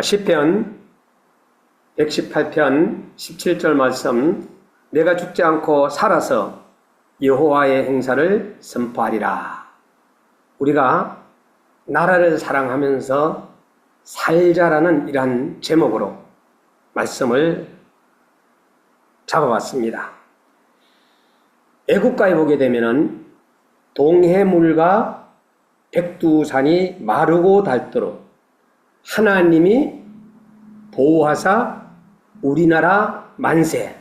시편 118편 17절 말씀, 내가 죽지 않고 살아서 여호와의 행사를 선포하리라. 우리가 나라를 사랑하면서 살자라는 이러한 제목으로 말씀을 잡아봤습니다. 애국가에 보게 되면은 동해물과 백두산이 마르고 닳도록 하나님이 보호하사 우리나라 만세.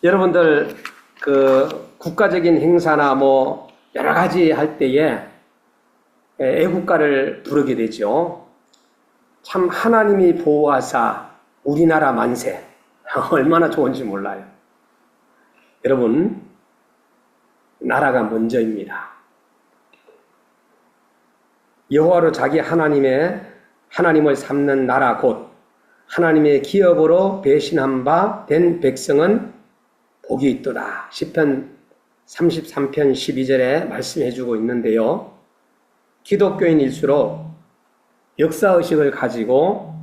여러분들 국가적인 행사나 여러 가지 할 때에 애국가를 부르게 되죠. 참 하나님이 보호하사 우리나라 만세. 얼마나 좋은지 몰라요. 여러분, 나라가 먼저입니다. 여호와로 자기 하나님을 삼는 나라 곧 하나님의 기업으로 배신한 바 된 백성은 복이 있도다. 시편 33편 12절에 말씀해 주고 있는데요. 기독교인일수록 역사의식을 가지고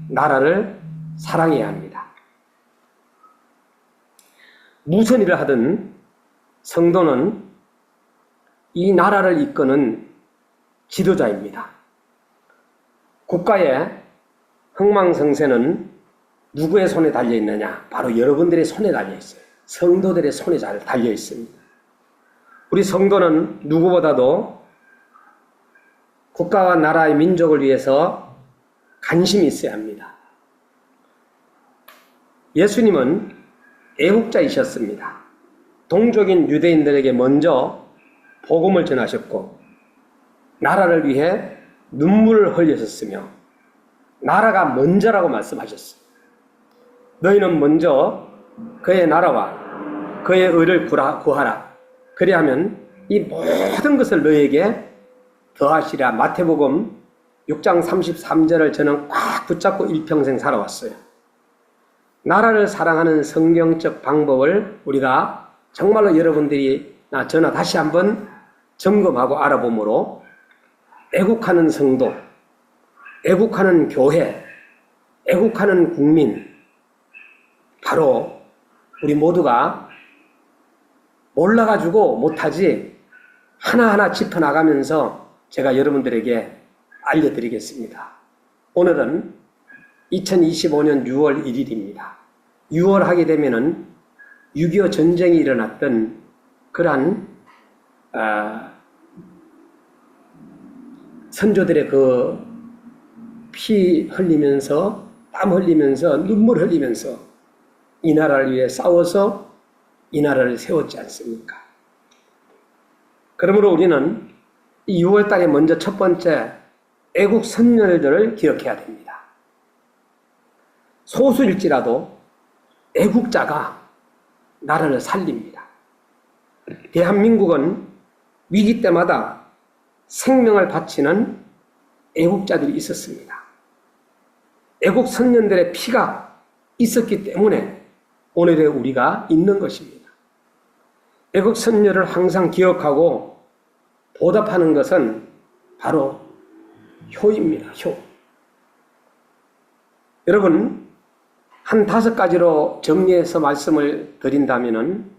나라를 사랑해야 합니다. 무슨 일을 하든 성도는 이 나라를 이끄는 지도자입니다. 국가의 흥망성쇠는 누구의 손에 달려 있느냐? 바로 여러분들의 손에 달려 있어요. 성도들의 손에 잘 달려 있습니다. 우리 성도는 누구보다도 국가와 나라의 민족을 위해서 관심이 있어야 합니다. 예수님은 애국자이셨습니다. 동족인 유대인들에게 먼저 복음을 전하셨고 나라를 위해 눈물을 흘리셨으며 나라가 먼저라고 말씀하셨어요. 너희는 먼저 그의 나라와 그의 의를 구하라. 그리하면 이 모든 것을 너희에게 더하시리라. 마태복음 6장 33절을 저는 꽉 붙잡고 일평생 살아왔어요. 나라를 사랑하는 성경적 방법을 우리가 정말로 여러분들이나 저나 다시 한번 점검하고 알아보므로 애국하는 성도, 애국하는 교회, 애국하는 국민, 바로 우리 모두가 몰라가지고 못하지 하나하나 짚어나가면서 제가 여러분들에게 알려드리겠습니다. 오늘은 2025년 6월 1일입니다. 6월 하게 되면은 6.25 전쟁이 일어났던 그러한 선조들의 피 흘리면서 땀 흘리면서 눈물 흘리면서 이 나라를 위해 싸워서 이 나라를 세웠지 않습니까? 그러므로 우리는 이 6월 달에 먼저 첫 번째 애국 선열들을 기억해야 됩니다. 소수일지라도 애국자가 나라를 살립니다. 대한민국은 위기 때마다 생명을 바치는 애국자들이 있었습니다. 애국 선열들의 피가 있었기 때문에 오늘의 우리가 있는 것입니다. 애국 선열을 항상 기억하고 보답하는 것은 바로 효입니다. 효. 여러분, 한 5가지로 정리해서 말씀을 드린다면은,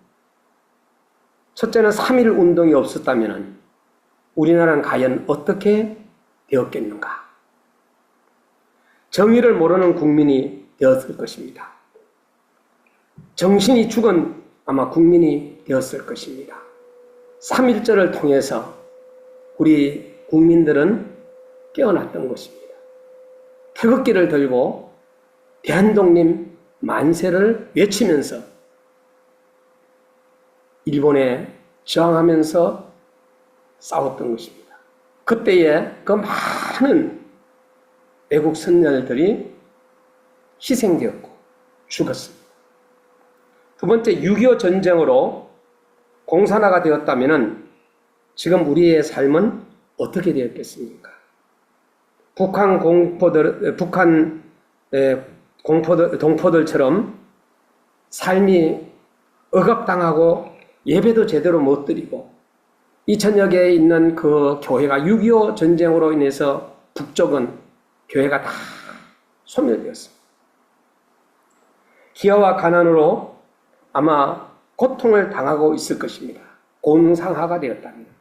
첫째는 3.1 운동이 없었다면은 우리나라는 과연 어떻게 되었겠는가? 정의를 모르는 국민이 되었을 것입니다. 정신이 죽은 아마 국민이 되었을 것입니다. 3.1절을 통해서 우리 국민들은 깨어났던 것입니다. 태극기를 들고 대한독립 만세를 외치면서 일본에 저항하면서 싸웠던 것입니다. 그때에 그 많은 애국 선열들이 희생되었고 죽었습니다. 두 번째, 6.25 전쟁으로 공산화가 되었다면 지금 우리의 삶은 어떻게 되었겠습니까? 북한 동포들처럼 삶이 억압당하고 예배도 제대로 못 드리고 2000여 개에 있는 그 교회가 6.25 전쟁으로 인해서 북쪽은 교회가 다 소멸되었습니다. 기아와 가난으로 아마 고통을 당하고 있을 것입니다. 곤상하가 되었답니다.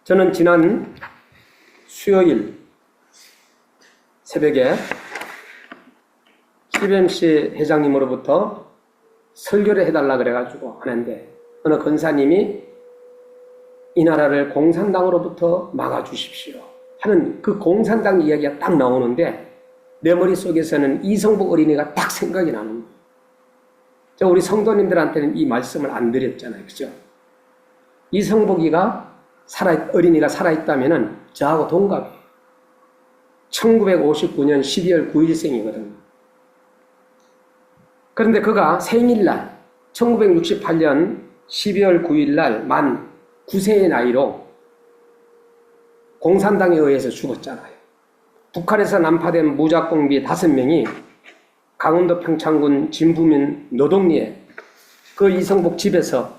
저는 지난 수요일 새벽에 CBMC 회장님으로부터 설교를 해달라 그래가지고 하는데 어느 권사님이 이 나라를 공산당으로부터 막아주십시오 하는 그 공산당 이야기가 딱 나오는데 내 머릿속에서는 이성복 어린이가 딱 생각이 나는 거예요. 제가 우리 성도님들한테는 이 말씀을 안 드렸잖아요. 그죠? 이성복이가 어린이가 살아있다면 저하고 동갑이에요. 1959년 12월 9일생이거든요. 그런데 그가 생일날 1968년 12월 9일날 만 9세의 나이로 공산당에 의해서 죽었잖아요. 북한에서 난파된 무작공비 5명이 강원도 평창군 진부면 노동리에 그 이성복 집에서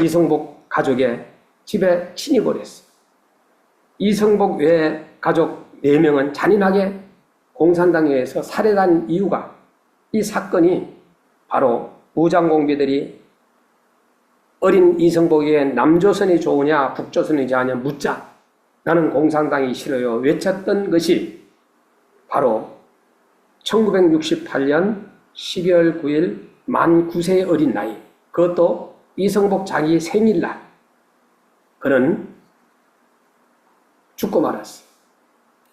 이성복 가족의 집에 침입을 했어요. 이성복 외 가족 4명은 잔인하게 공산당에 의해서 살해된 이유가 이 사건이 바로 무장공비들이 어린 이성복에게 남조선이 좋으냐 북조선이 좋으냐 묻자 나는 공산당이 싫어요 외쳤던 것이 바로 1968년 12월 9일 만 9세의 어린 나이, 그것도 이성복 자기 생일날 그는 죽고 말았어요.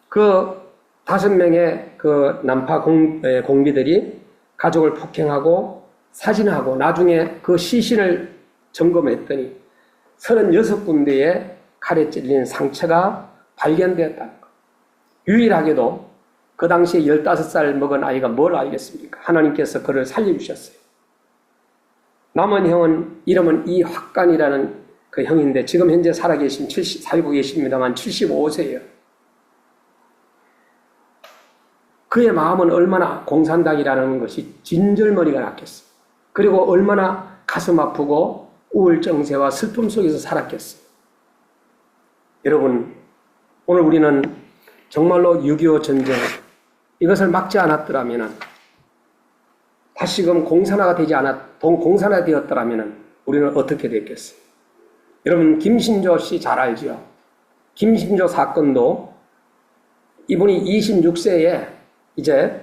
그 5명의 그 난파 공비들이 가족을 폭행하고 사진하고 나중에 그 시신을 점검했더니 36군데의 칼에 찔린 상처가 발견되었다는 것. 유일하게도 그 당시에 15살 먹은 아이가 뭘 알겠습니까? 하나님께서 그를 살려주셨어요. 남은 형은 이름은 이확간이라는 그 형인데 지금 현재 살고 계십니다만 75세예요. 그의 마음은 얼마나 공산당이라는 것이 진절머리가 났겠어요. 그리고 얼마나 가슴 아프고 우울증세와 슬픔 속에서 살았겠어요. 여러분, 오늘 우리는 정말로 6.25 전쟁 이것을 막지 않았더라면 다시금 공산화되었더라면 우리는 어떻게 됐겠어요? 여러분, 김신조 씨 잘 알죠? 김신조 사건도 이분이 26세에 이제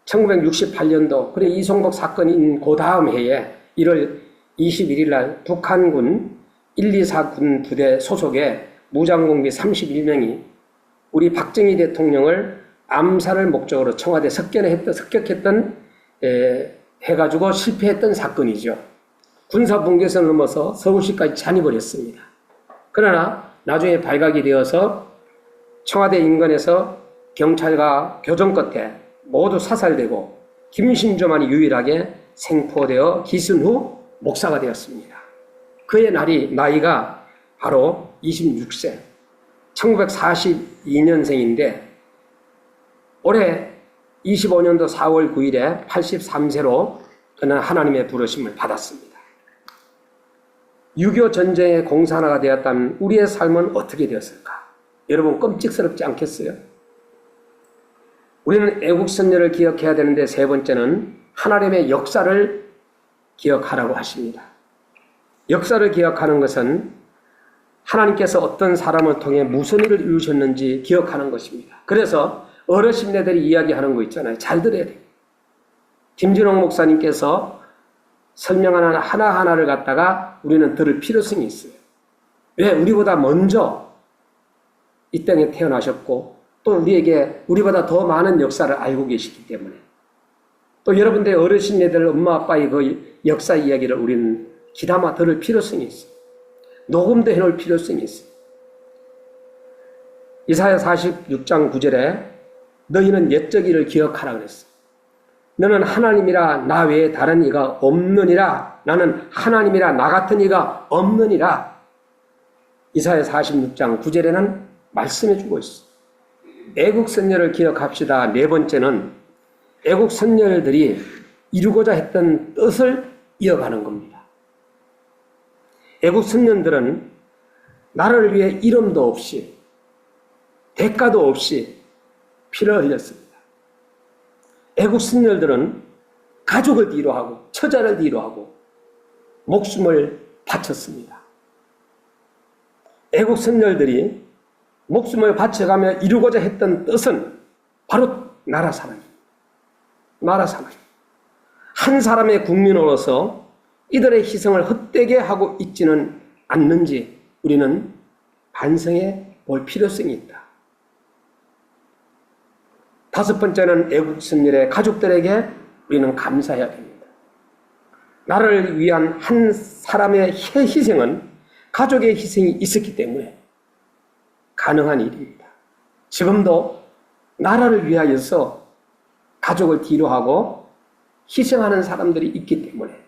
1968년도 그래 이성복 사건인 그 다음 해에 1월 21일 날 북한군 124군 부대 소속의 무장공비 31명이 우리 박정희 대통령을 암살을 목적으로 청와대 습격했던 해가지고 실패했던 사건이죠. 군사분계선을 넘어서 서울시까지 잔입을 했습니다. 그러나 나중에 발각이 되어서 청와대 인근에서 경찰과 교정 끝에 모두 사살되고 김신조만이 유일하게 생포되어 기순 후 목사가 되었습니다. 그의 나이가 바로 26세, 1942년생인데 올해 25년도 4월 9일에 83세로 그는 하나님의 부르심을 받았습니다. 6.25 전쟁의 공산화가 되었다면 우리의 삶은 어떻게 되었을까? 여러분 끔찍스럽지 않겠어요? 우리는 애국선열을 기억해야 되는데 세 번째는 하나님의 역사를 기억하라고 하십니다. 역사를 기억하는 것은 하나님께서 어떤 사람을 통해 무슨 일을 이루셨는지 기억하는 것입니다. 그래서 어르신네들이 이야기하는 거 있잖아요. 잘 들어야 돼요. 김진홍 목사님께서 설명하는 하나하나를 갖다가 우리는 들을 필요성이 있어요. 왜? 우리보다 먼저 이 땅에 태어나셨고 또 우리보다 더 많은 역사를 알고 계시기 때문에 또 여러분들의 어르신네들 엄마 아빠의 그 역사 이야기를 우리는 귀담아 들을 필요성이 있어요. 녹음도 해놓을 필요성이 있어요. 이사야 46장 9절에 너희는 옛적 일을 기억하라 그랬어요. 너는 하나님이라 나 외에 다른 이가 없느니라. 나는 하나님이라 나 같은 이가 없느니라. 이사야 46장 9절에는 말씀해 주고 있어요. 애국 선열을 기억합시다. 네 번째는 애국 선열들이 이루고자 했던 뜻을 이어가는 겁니다. 애국 선열들은 나라를 위해 이름도 없이 대가도 없이 피를 흘렸습니다. 애국 선열들은 가족을 뒤로하고 처자를 뒤로하고 목숨을 바쳤습니다. 애국 선열들이 목숨을 바쳐가며 이루고자 했던 뜻은 바로 나라 사랑입니다. 나라 사랑. 한 사람의 국민으로서 이들의 희생을 헛되게 하고 있지는 않는지 우리는 반성해 볼 필요성이 있다. 다섯 번째는 애국 선열의 가족들에게 우리는 감사해야 됩니다. 나라를 위한 한 사람의 희생은 가족의 희생이 있었기 때문에 가능한 일입니다. 지금도 나라를 위하여서 가족을 뒤로하고 희생하는 사람들이 있기 때문에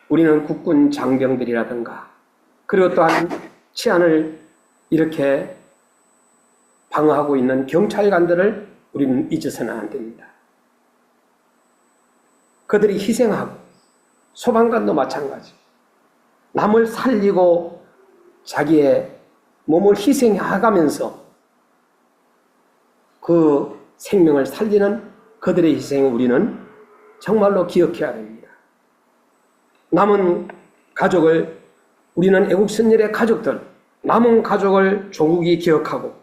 우리는 국군 장병들이라든가 그리고 또한 치안을 이렇게 방어하고 있는 경찰관들을 우리는 잊어서는 안 됩니다. 그들이 희생하고 소방관도 마찬가지. 남을 살리고 자기의 몸을 희생해가면서 그 생명을 살리는 그들의 희생을 우리는 정말로 기억해야 됩니다. 남은 가족을 우리는 애국선열의 가족들, 남은 가족을 조국이 기억하고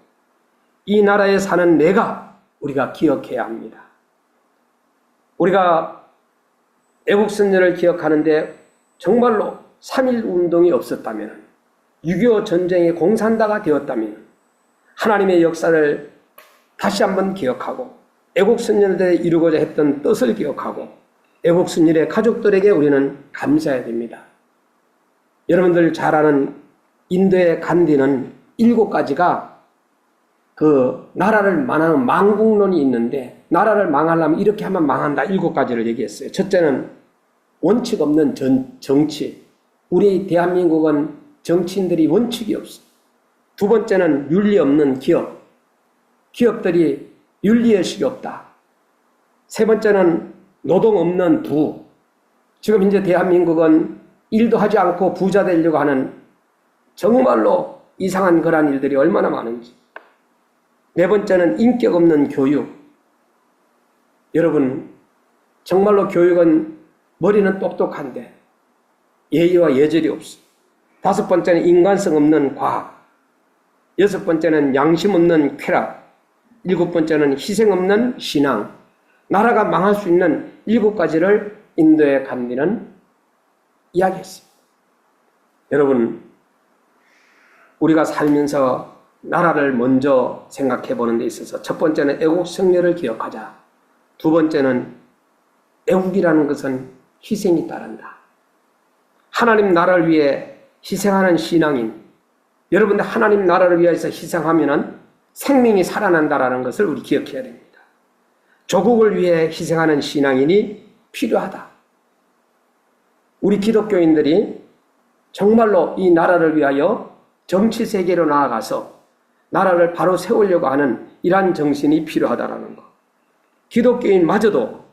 이 나라에 사는 우리가 기억해야 합니다. 우리가 애국선열을 기억하는데 정말로 3.1 운동이 없었다면 6.25 전쟁의 공산다가 되었다면 하나님의 역사를 다시 한번 기억하고 애국선열들에 이루고자 했던 뜻을 기억하고 애국선열의 가족들에게 우리는 감사해야 됩니다. 여러분들 잘 아는 인도의 간디는 7가지가 그 나라를 망하는 망국론이 있는데 나라를 망하려면 이렇게 하면 망한다 7가지를 얘기했어요. 첫째는 원칙 없는 정치. 우리 대한민국은 정치인들이 원칙이 없어. 두 번째는 윤리 없는 기업. 기업들이 윤리의식이 없다. 세 번째는 노동 없는 부. 지금 현재 대한민국은 일도 하지 않고 부자 되려고 하는 정말로 이상한 그런 일들이 얼마나 많은지. 네 번째는 인격 없는 교육. 여러분, 정말로 교육은 머리는 똑똑한데 예의와 예절이 없어. 다섯 번째는 인간성 없는 과학. 여섯 번째는 양심 없는 쾌락. 일곱 번째는 희생 없는 신앙. 나라가 망할 수 있는 7가지를 인도의 간디는 이야기했습니다. 여러분, 우리가 살면서 나라를 먼저 생각해 보는 데 있어서 첫 번째는 애국 성렬을 기억하자. 두 번째는 애국이라는 것은 희생이 따른다. 하나님 나라를 위해 희생하는 신앙인, 여러분들 하나님 나라를 위해서 희생하면은 생명이 살아난다라는 것을 우리 기억해야 됩니다. 조국을 위해 희생하는 신앙인이 필요하다. 우리 기독교인들이 정말로 이 나라를 위하여 정치 세계로 나아가서 나라를 바로 세우려고 하는 이러한 정신이 필요하다라는 것. 기독교인마저도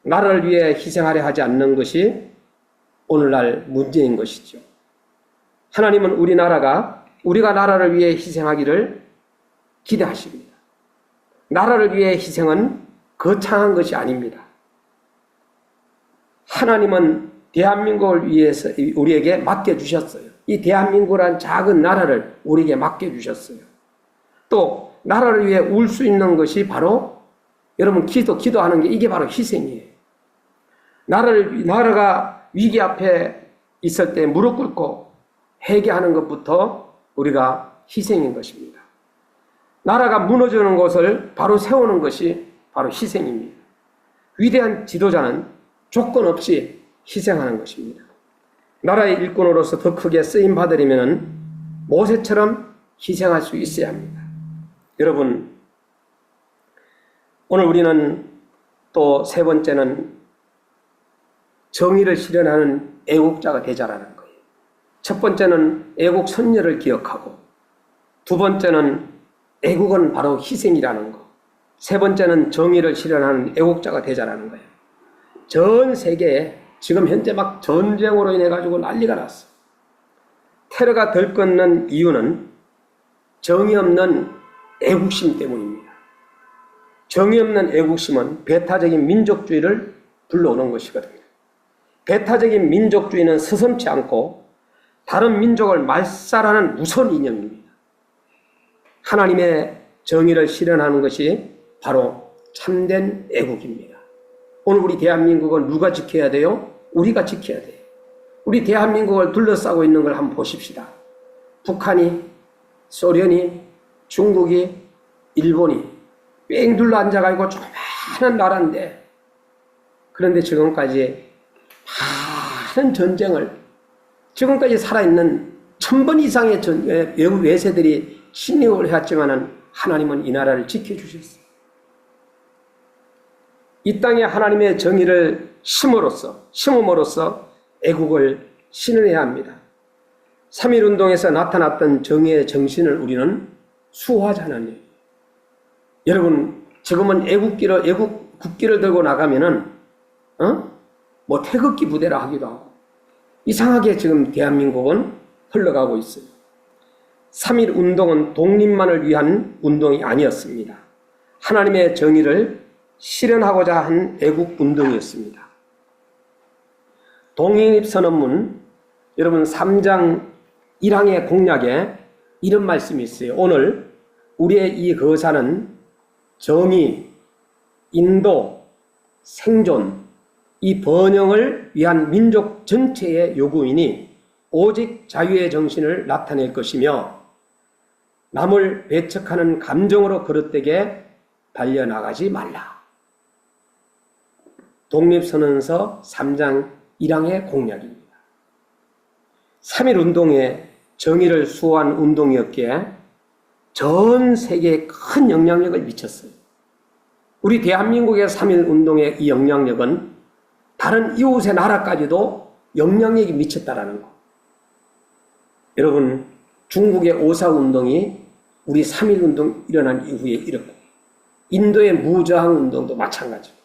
나라를 위해 희생하려 하지 않는 것이 오늘날 문제인 것이죠. 하나님은 우리가 나라를 위해 희생하기를 기대하십니다. 나라를 위해 희생은 거창한 것이 아닙니다. 하나님은 대한민국을 위해서 우리에게 맡겨주셨어요. 이 대한민국이란 작은 나라를 우리에게 맡겨주셨어요. 또 나라를 위해 울 수 있는 것이 바로 여러분 기도하는 게 이게 바로 희생이에요. 나라가 위기 앞에 있을 때 무릎 꿇고 회개하는 것부터 우리가 희생인 것입니다. 나라가 무너지는 것을 바로 세우는 것이 바로 희생입니다. 위대한 지도자는 조건 없이 희생하는 것입니다. 나라의 일꾼으로서 더 크게 쓰임 받으려면 모세처럼 희생할 수 있어야 합니다. 여러분, 오늘 우리는 또 세 번째는 정의를 실현하는 애국자가 되자라는 거예요. 첫 번째는 애국 선열을 기억하고, 두 번째는 애국은 바로 희생이라는 거, 세 번째는 정의를 실현하는 애국자가 되자라는 거예요. 전 세계에 지금 현재 막 전쟁으로 인해 가지고 난리가 났어. 테러가 들끓는 이유는 정의 없는 애국심 때문입니다. 정의 없는 애국심은 배타적인 민족주의를 불러오는 것이거든요. 배타적인 민족주의는 서슴지 않고 다른 민족을 말살하는 무서운 이념입니다. 하나님의 정의를 실현하는 것이 바로 참된 애국입니다. 오늘 우리 대한민국을 누가 지켜야 돼요? 우리가 지켜야 돼요. 우리 대한민국을 둘러싸고 있는 걸 한번 보십시다. 북한이, 소련이, 중국이, 일본이 뺑 둘러 앉아가지고 조그마한 나라인데, 그런데 지금까지 많은 전쟁을, 지금까지 살아있는 1000번 이상의 외국 외세들이 침입을 해왔지만은 하나님은 이 나라를 지켜주셨어요. 이 땅에 하나님의 정의를 심음으로써 애국을 신현해야 합니다. 3.1운동에서 나타났던 정의의 정신을 우리는 수호하자는 얘기예요. 여러분, 지금은 애국 국기를 들고 나가면은, 뭐 태극기 부대라 하기도 하고, 이상하게 지금 대한민국은 흘러가고 있어요. 3.1운동은 독립만을 위한 운동이 아니었습니다. 하나님의 정의를 실현하고자 한 애국운동이었습니다. 독립선언문, 여러분 3장 1항의 공약에 이런 말씀이 있어요. 오늘 우리의 이 거사는 정의, 인도, 생존, 이 번영을 위한 민족 전체의 요구이니 오직 자유의 정신을 나타낼 것이며 남을 배척하는 감정으로 그릇되게 달려나가지 말라. 독립선언서 3장 1항의 공약입니다. 3.1운동의 정의를 수호한 운동이었기에 전 세계에 큰 영향력을 미쳤어요. 우리 대한민국의 3.1운동의 이 영향력은 다른 이웃의 나라까지도 영향력이 미쳤다라는 거. 여러분, 중국의 오사운동이 우리 3.1운동 일어난 이후에 일었고, 인도의 무저항운동도 마찬가지고,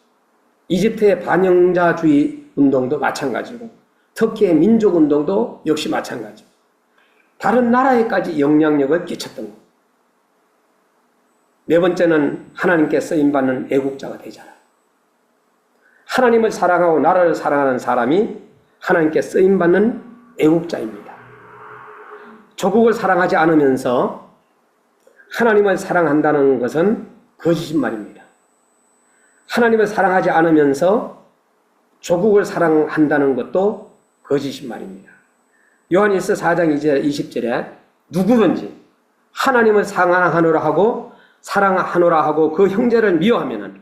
이집트의 반영자주의 운동도 마찬가지고, 터키의 민족운동도 역시 마찬가지고, 다른 나라에까지 영향력을 끼쳤던 것. 네 번째는 하나님께 쓰임받는 애국자가 되자라. 하나님을 사랑하고 나라를 사랑하는 사람이 하나님께 쓰임받는 애국자입니다. 조국을 사랑하지 않으면서 하나님을 사랑한다는 것은 거짓말입니다. 하나님을 사랑하지 않으면서 조국을 사랑한다는 것도 거짓말입니다. 요한일서 4장 20절에 누구든지 하나님을 사랑하노라 하고 그 형제를 미워하면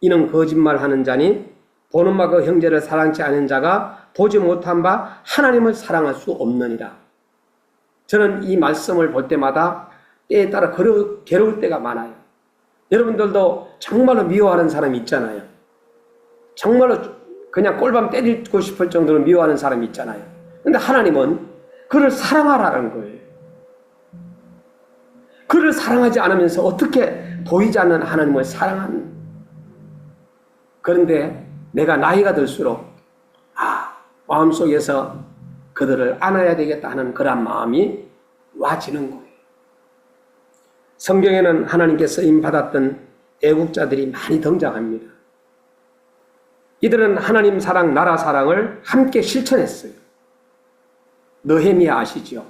이는 거짓말하는 자니 보는 바 그 형제를 사랑치 않은 자가 보지 못한 바 하나님을 사랑할 수 없느니라. 저는 이 말씀을 볼 때마다 때에 따라 괴로울 때가 많아요. 여러분들도 정말로 미워하는 사람이 있잖아요. 정말로 그냥 꼴밤 때리고 싶을 정도로 미워하는 사람이 있잖아요. 근데 하나님은 그를 사랑하라는 거예요. 그를 사랑하지 않으면서 어떻게 보이지 않는 하나님을 사랑하는. 그런데 내가 나이가 들수록 마음속에서 그들을 안아야 되겠다 하는 그런 마음이 와지는 거예요. 성경에는 하나님께 쓰임받았던 애국자들이 많이 등장합니다. 이들은 하나님 사랑, 나라 사랑을 함께 실천했어요. 느헤미야 아시죠?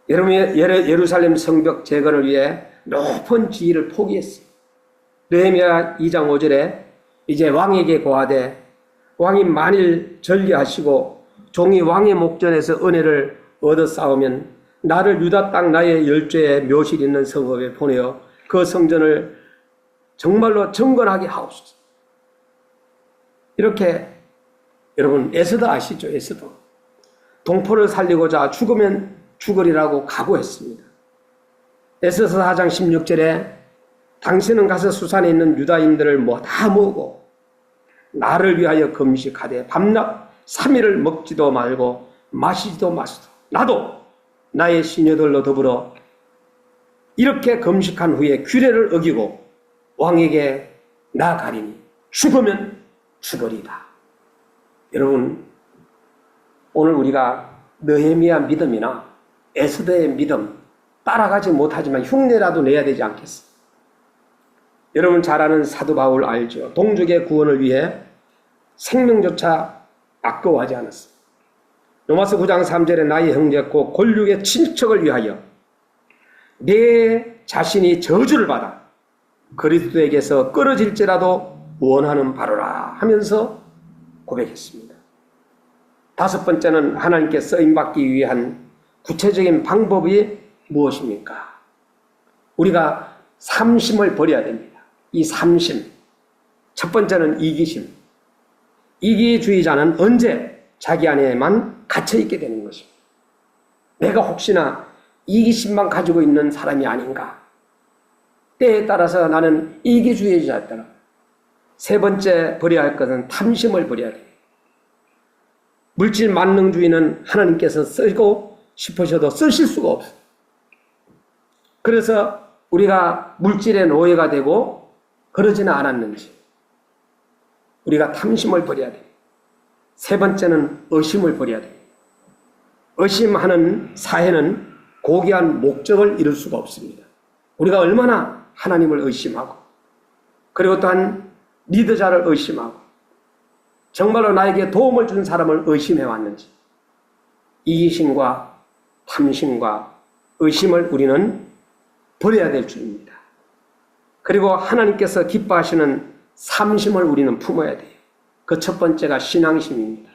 예루살렘 성벽 재건을 위해 높은 지위를 포기했어요. 느헤미야 2장 5절에 이제 왕에게 고하되 왕이 만일 절기하시고 종이 왕의 목전에서 은혜를 얻어 싸우면 나를 유다 땅 나의 열조의 묘실 있는 성읍에 보내어 그 성전을 정말로 정건하게 하옵소서. 이렇게 여러분 에스더 아시죠? 에스더 동포를 살리고자 죽으면 죽으리라고 각오했습니다. 에스더 4장 16절에 당신은 가서 수산에 있는 유다인들을 다 모으고 나를 위하여 금식하되 밤낮 3일을 먹지도 말고 마시지도 마시도 나도 나의 시녀들로 더불어 이렇게 금식한 후에 규례를 어기고 왕에게 나아가리니 죽으면 죽으리다. 여러분, 오늘 우리가 느헤미야 믿음이나 에스더의 믿음, 따라가지 못하지만 흉내라도 내야 되지 않겠어? 여러분 잘 아는 사도 바울 알죠? 동족의 구원을 위해 생명조차 아까워하지 않았어. 로마서 9장 3절에 나의 형제 곧 골육의 친척을 위하여 내 자신이 저주를 받아 그리스도에게서 끊어질지라도 원하는 바로라 하면서 고백했습니다. 다섯 번째는 하나님께 쓰임받기 위한 구체적인 방법이 무엇입니까? 우리가 삼심을 버려야 됩니다. 이 삼심. 첫 번째는 이기심. 이기주의자는 언제 자기 안에만 갇혀있게 되는 것입니다. 내가 혹시나 이기심만 가지고 있는 사람이 아닌가? 때에 따라서 나는 이기주의자였더라. 세 번째 버려야 할 것은 탐심을 버려야 됩니다. 물질 만능주의는 하나님께서 쓰고 싶으셔도 쓰실 수가 없어요. 그래서 우리가 물질의 노예가 되고 그러지는 않았는지 우리가 탐심을 버려야 됩니다. 세 번째는 의심을 버려야 됩니다. 의심하는 사회는 고귀한 목적을 이룰 수가 없습니다. 우리가 얼마나 하나님을 의심하고 그리고 또한 리더자를 의심하고 정말로 나에게 도움을 준 사람을 의심해 왔는지 이기심과 탐심과 의심을 우리는 버려야 될 줄입니다. 그리고 하나님께서 기뻐하시는 삼심을 우리는 품어야 돼요. 그 첫 번째가 신앙심입니다.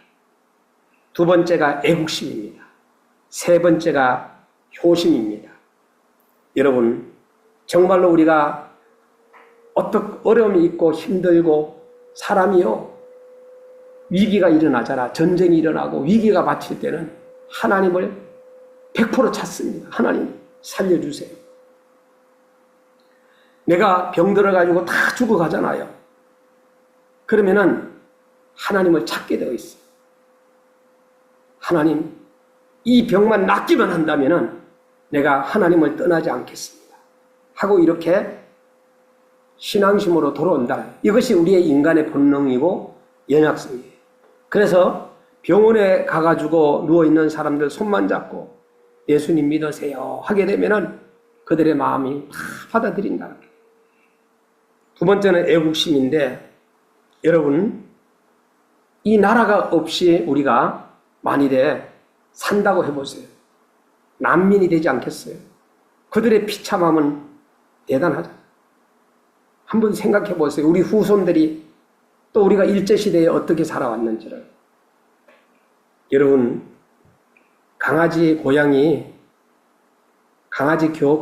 두 번째가 애국심입니다. 세 번째가 효심입니다. 여러분 정말로 우리가 어떤 어려움이 있고 힘들고 사람이요 위기가 일어나잖아. 전쟁이 일어나고 위기가 닥칠 때는 하나님을 100% 찾습니다. 하나님 살려주세요. 내가 병들어 가지고 다 죽어가잖아요. 그러면은 하나님을 찾게 되어 있어요. 하나님 이 병만 낫기만 한다면은 내가 하나님을 떠나지 않겠습니다. 하고 이렇게 신앙심으로 돌아온다. 이것이 우리의 인간의 본능이고 연약성이에요. 그래서 병원에 가가지고 누워있는 사람들 손만 잡고 예수님 믿으세요 하게 되면은 그들의 마음이 다 받아들인다. 두 번째는 애국심인데 여러분 이 나라가 없이 우리가 만일에 산다고 해보세요. 난민이 되지 않겠어요? 그들의 비참함은 대단하죠. 한번 생각해 보세요. 우리 후손들이 또 우리가 일제시대에 어떻게 살아왔는지를. 여러분 강아지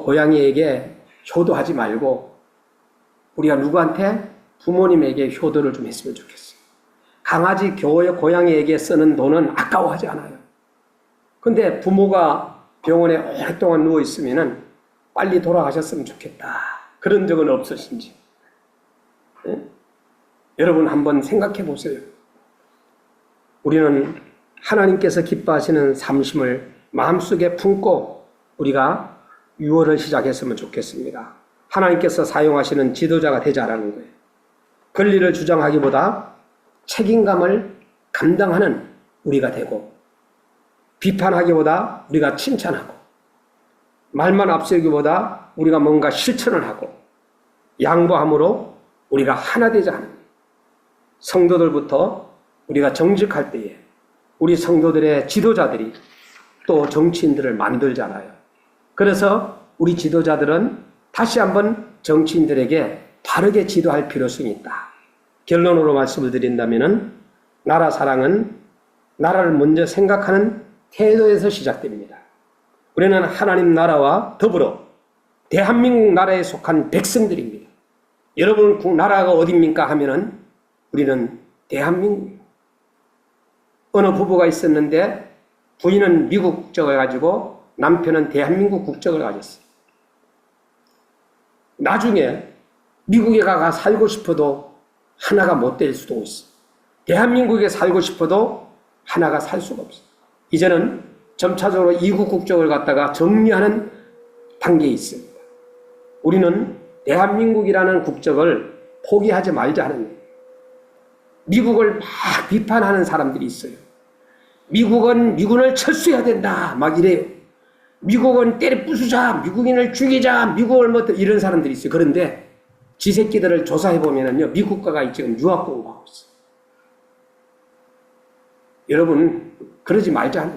고양이에게 효도하지 말고 우리가 누구한테? 부모님에게 효도를 좀 했으면 좋겠어요. 강아지 고양이에게 쓰는 돈은 아까워하지 않아요. 근데 부모가 병원에 오랫동안 누워있으면 빨리 돌아가셨으면 좋겠다. 그런 적은 없으신지. 네? 여러분 한번 생각해 보세요. 우리는 하나님께서 기뻐하시는 삼심을 마음속에 품고 우리가 유월을 시작했으면 좋겠습니다. 하나님께서 사용하시는 지도자가 되자라는 거예요. 권리를 주장하기보다 책임감을 감당하는 우리가 되고 비판하기보다 우리가 칭찬하고 말만 앞세우기보다 우리가 뭔가 실천을 하고 양보함으로 우리가 하나 되자 하는 거예요. 성도들부터 우리가 정직할 때에 우리 성도들의 지도자들이 또 정치인들을 만들잖아요. 그래서 우리 지도자들은 다시 한번 정치인들에게 바르게 지도할 필요성이 있다. 결론으로 말씀을 드린다면 나라 사랑은 나라를 먼저 생각하는 태도에서 시작됩니다. 우리는 하나님 나라와 더불어 대한민국 나라에 속한 백성들입니다. 여러분 나라가 어디입니까 하면은 우리는 대한민국. 어느 부부가 있었는데 부인은 미국 국적을 가지고 남편은 대한민국 국적을 가졌어요. 나중에 미국에 가가 살고 싶어도 하나가 못 될 수도 있어요. 대한민국에 살고 싶어도 하나가 살 수가 없어요. 이제는 점차적으로 이국 국적을 갖다가 정리하는 단계에 있습니다. 우리는 대한민국이라는 국적을 포기하지 말자는 거예요. 미국을 막 비판하는 사람들이 있어요. 미군을 철수해야 된다 막 이래요. 미국은 때려 부수자, 미국인을 죽이자, 미국을 뭐 이런 사람들이 있어요. 그런데 지 새끼들을 조사해 보면은요, 미국 가가 지금 유학 공부하고 있어요. 여러분, 그러지 말자.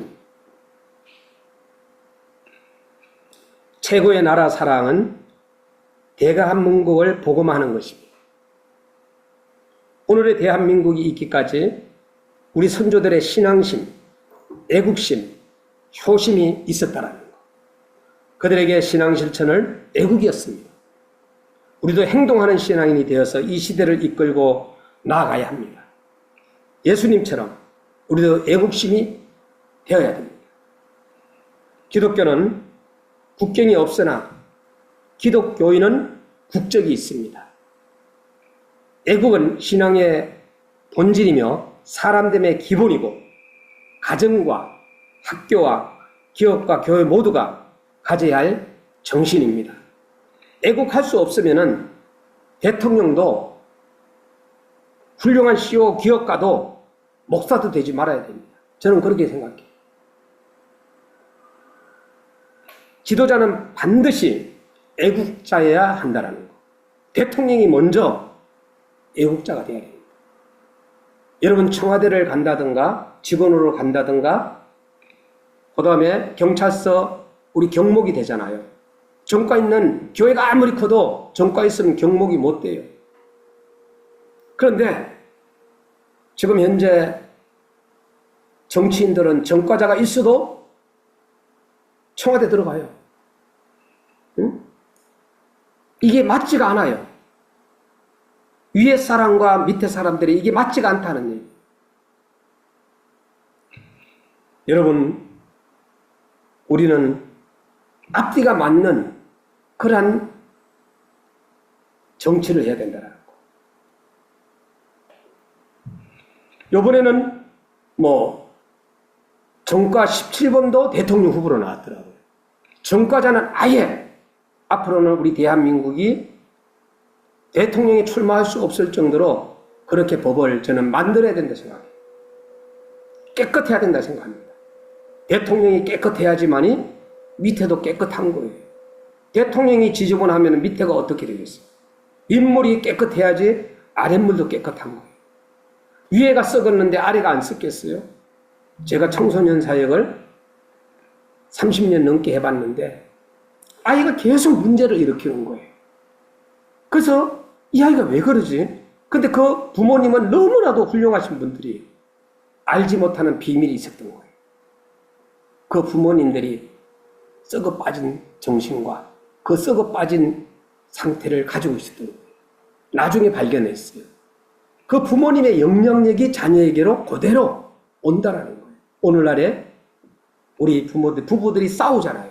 최고의 나라 사랑은 대한민국을 복음하는 것입니다. 오늘의 대한민국이 있기까지 우리 선조들의 신앙심, 애국심, 효심이 있었다라는 것. 그들에게 신앙 실천을 애국이었습니다. 우리도 행동하는 신앙인이 되어서 이 시대를 이끌고 나아가야 합니다. 예수님처럼 우리도 애국심이 되어야 됩니다. 기독교는 국경이 없으나 기독교인은 국적이 있습니다. 애국은 신앙의 본질이며 사람됨의 기본이고 가정과 학교와 기업과 교회 모두가 가져야 할 정신입니다. 애국할 수 없으면 대통령도 훌륭한 CEO 기업가도 목사도 되지 말아야 됩니다. 저는 그렇게 생각해요. 지도자는 반드시 애국자여야 한다는 거. 대통령이 먼저 애국자가 되어야 됩니다. 여러분 청와대를 간다든가 직원으로 간다든가 그 다음에 경찰서 우리 경목이 되잖아요. 정과 있는 교회가 아무리 커도 정과 있으면 경목이 못 돼요. 그런데 지금 현재 정치인들은 정과자가 있어도 청와대 들어가요. 응? 이게 맞지가 않아요. 위에 사람과 밑에 사람들이 이게 맞지가 않다는 얘기. 여러분, 우리는 앞뒤가 맞는 그러한 정치를 해야 된다는 거. 이번에는 정과 17번도 대통령 후보로 나왔더라고요. 정과자는 아예 앞으로는 우리 대한민국이 대통령이 출마할 수 없을 정도로 그렇게 법을 저는 만들어야 된다 생각해요. 깨끗해야 된다 생각합니다. 대통령이 깨끗해야지만이 밑에도 깨끗한 거예요. 대통령이 지저분하면 밑에가 어떻게 되겠어요? 윗물이 깨끗해야지 아랫물도 깨끗한 거예요. 위에가 썩었는데 아래가 안 썩겠어요? 제가 청소년 사역을 30년 넘게 해봤는데 아이가 계속 문제를 일으키는 거예요. 그래서 이 아이가 왜 그러지? 근데 그 부모님은 너무나도 훌륭하신 분들이 알지 못하는 비밀이 있었던 거예요. 그 부모님들이 썩어 빠진 정신과 그 썩어 빠진 상태를 가지고 있었던 거예요. 나중에 발견했어요. 그 부모님의 영향력이 자녀에게로 그대로 온다라는 거예요. 오늘날에 우리 부부들이 싸우잖아요.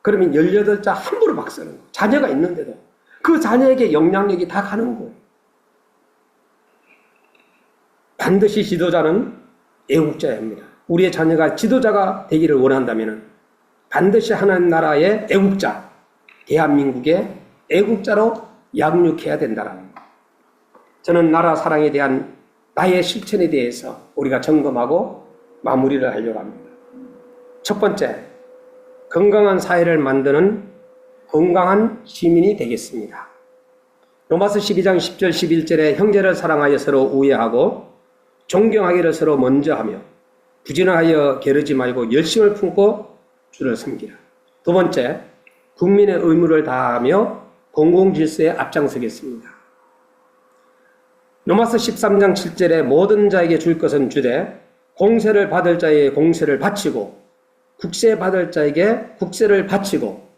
그러면 18자 함부로 막 쓰는 거예요. 자녀가 있는데도 그 자녀에게 영향력이 다 가는 거예요. 반드시 지도자는 애국자여야 합니다. 우리의 자녀가 지도자가 되기를 원한다면 반드시 하나님 나라의 애국자, 대한민국의 애국자로 양육해야 된다는 것. 저는 나라 사랑에 대한 나의 실천에 대해서 우리가 점검하고 마무리를 하려고 합니다. 첫 번째, 건강한 사회를 만드는 건강한 시민이 되겠습니다. 로마서 12장 10절 11절에 형제를 사랑하여 서로 우애하고 존경하기를 서로 먼저 하며 부진하여 게으르지 말고 열심을 품고 주를 섬기라. 두 번째, 국민의 의무를 다하며 공공질서에 앞장서겠습니다. 로마서 13장 7절에 모든 자에게 줄 것은 주되 공세를 받을 자에게 공세를 바치고 국세 받을 자에게 국세를 바치고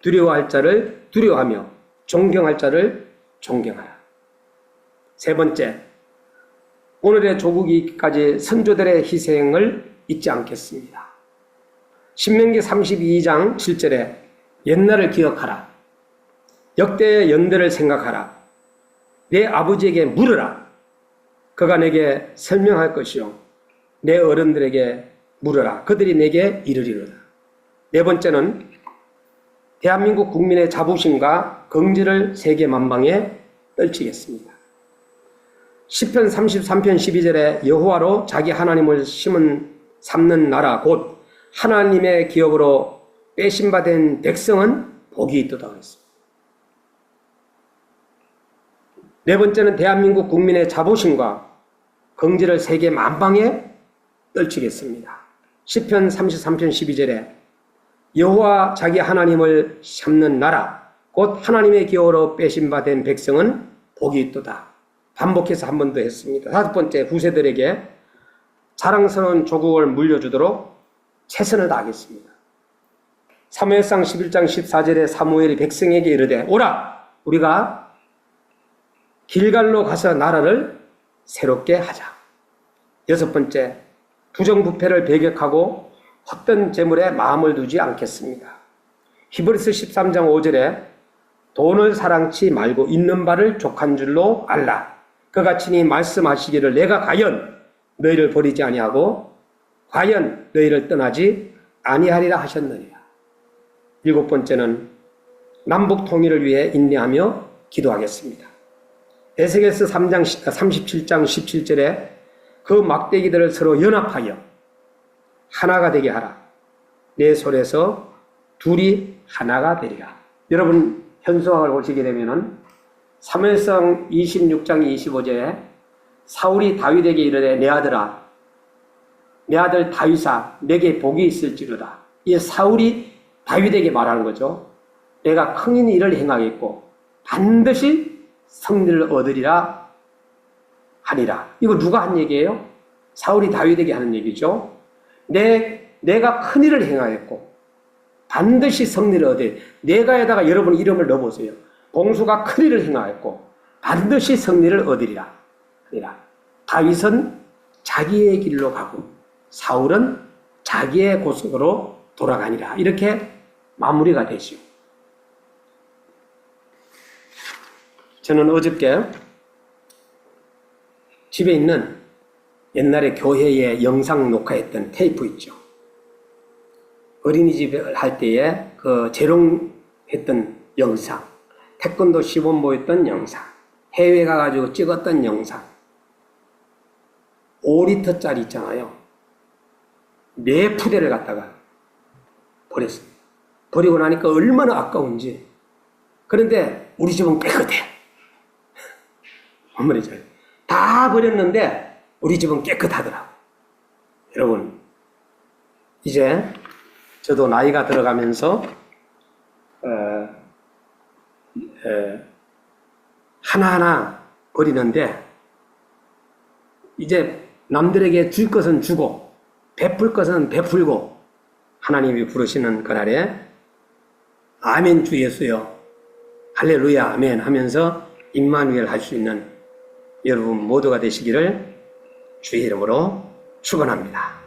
두려워할 자를 두려워하며 존경할 자를 존경하라. 세 번째, 오늘의 조국이 있기까지 선조들의 희생을 잊지 않겠습니다. 신명기 32장 7절에 옛날을 기억하라. 역대의 연대를 생각하라. 내 아버지에게 물으라. 그가 내게 설명할 것이요. 내 어른들에게 물으라. 그들이 내게 이르리로다. 네 번째는 대한민국 국민의 자부심과 긍지를 세계 만방에 떨치겠습니다. 시편 33편 12절에 여호와로 자기 하나님을 삼는 나라 곧 하나님의 기업으로 빼심받은 백성은 복이 있도다 했습니다. 네 번째는 대한민국 국민의 자부심과 긍지를 세계 만방에 떨치겠습니다. 시편 33편 12절에 여호와 자기 하나님을 삼는 나라 곧 하나님의 기호로 빼심받은 백성은 복이 있도다. 반복해서 한 번 더 했습니다. 다섯 번째, 후세들에게 자랑스러운 조국을 물려주도록 최선을 다하겠습니다. 사무엘상 11장 14절에 사무엘이 백성에게 이르되 오라 우리가 길갈로 가서 나라를 새롭게 하자. 여섯 번째, 부정부패를 배격하고 헛된 재물에 마음을 두지 않겠습니다. 히브리서 13장 5절에 돈을 사랑치 말고 있는 바를 족한 줄로 알라. 그같이 말씀하시기를 내가 과연 너희를 버리지 아니하고 과연 너희를 떠나지 아니하리라 하셨느니라. 일곱 번째는 남북 통일을 위해 인내하며 기도하겠습니다. 에스겔서 37장 17절에 그 막대기들을 서로 연합하여 하나가 되게 하라. 내 손에서 둘이 하나가 되리라. 여러분 현수막을 보시게 되면은 사무엘상 26장 25절에 사울이 다윗에게 이르되 내 아들아 내 아들 다윗아 내게 복이 있을지로다. 이 사울이 다윗에게 말하는 거죠. 내가 큰 일을 행하겠고 반드시 승리를 얻으리라 하니라. 이거 누가 한 얘기예요? 사울이 다윗에게 하는 얘기죠. 내가 큰 일을 행하겠고 반드시 승리를 얻으리. 내가에다가 여러분 이름을 넣어보세요. 봉수가 큰 일을 행하였고 반드시 승리를 얻으리라. 다윗은 자기의 길로 가고 사울은 자기의 고속으로 돌아가니라. 이렇게 마무리가 되죠. 저는 어저께 집에 있는 옛날에 교회에 영상 녹화했던 테이프 있죠. 어린이집을 할 때에 그 재롱했던 영상, 태권도 시범 보였던 영상, 해외 가가지고 찍었던 영상, 5리터짜리 있잖아요. 4푸대를 갖다가 버렸어요. 버리고 나니까 얼마나 아까운지. 그런데 우리 집은 깨끗해. 뭔 말이죠? 다 버렸는데 우리 집은 깨끗하더라고. 여러분, 이제 저도 나이가 들어가면서 하나하나 버리는데 이제 남들에게 줄 것은 주고 베풀 것은 베풀고 하나님이 부르시는 그날에 아멘 주 예수여 할렐루야 아멘 하면서 임마누엘 할 수 있는 여러분 모두가 되시기를 주의 이름으로 축원합니다.